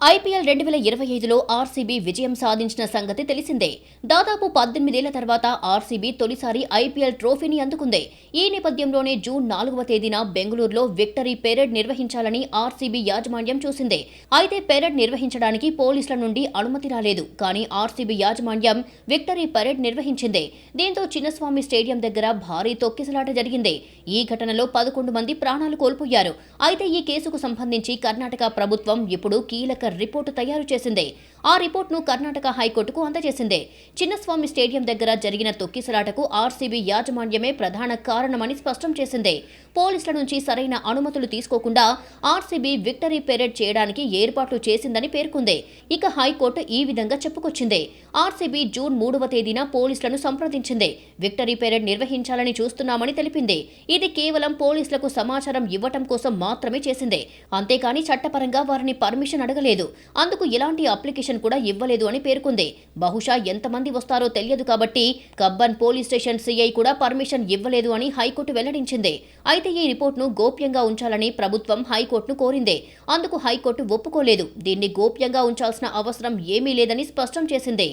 IPL 2025లో RCB విజయం సాధించిన సంగతి తెలిసిందే. దాదాపు 18 ఏళ్ల తర్వాత ఆర్సీబీ తొలిసారి ఐపీఎల్ ట్రోఫీని అందుకుంది. ఈ నేపథ్యంలోనే జూన్ 4వ తేదీన బెంగళూరులో విక్టరీ పెరేడ్ నిర్వహించాలని ఆర్సీబీ యాజమాన్యం చూసింది. అయితే పెరేడ్ నిర్వహించడానికి పోలీసుల నుండి అనుమతి రాలేదు. కానీ ఆర్సీబీ యాజమాన్యం విక్టరీ పెరేడ్ నిర్వహించింది. దీంతో చిన్నస్వామి స్టేడియం దగ్గర భారీ తొక్కిసలాట జరిగింది. ఈ ఘటనలో 11 మంది ప్రాణాలు కోల్పోయారు. అయితే ఈ కేసుకు సంబంధించి కర్ణాటక ప్రభుత్వం ఇప్పుడు కీలక రిపోర్టు తయారు చేసింది. ఆ రిపోర్టును కర్ణాటక హైకోర్టుకు అందజేసింది. చిన్నస్వామి స్టేడియం దగ్గర జరిగిన తొక్కిసలాటకు ఆర్సీబీ యాజమాన్యమే ప్రధాన కారణమని స్పష్టం చేసింది. పోలీసుల నుంచి సరైన అనుమతులు తీసుకోకుండా ఆర్సీబీ విక్టరీ పెరేడ్ చేయడానికి ఏర్పాట్లు చేసిందని పేర్కొంది. ఇక హైకోర్టు ఈ విధంగా చెప్పుకొచ్చింది. ఆర్సీబీ జూన్ 3వ తేదీన పోలీసులను సంప్రదించింది. విక్టరీ పెరేడ్ నిర్వహించాలని చూస్తున్నామని తెలిపింది. ఇది కేవలం పోలీసులకు సమాచారం ఇవ్వటం కోసం మాత్రమే చేసింది. అంతేకాని చట్టపరంగా వారిని పర్మిషన్ అడగలేదు. అందుకు ఎలాంటి అప్లికేషన్ కూడా ఇవ్వలేదు అని పేర్కొంది. బహుశా ఎంతమంది వస్తారో తెలియదు కాబట్టి కబ్బన్ పోలీస్ స్టేషన్ సీఐ కూడా పర్మిషన్ ఇవ్వలేదు అని హైకోర్టు వెల్లడించింది. అయితే ఈ రిపోర్టును గోప్యంగా ఉంచాలని ప్రభుత్వం హైకోర్టును కోరింది. అందుకు హైకోర్టు ఒప్పుకోలేదు. దీన్ని గోప్యంగా ఉంచాల్సిన అవసరం ఏమీ లేదని స్పష్టం చేసింది.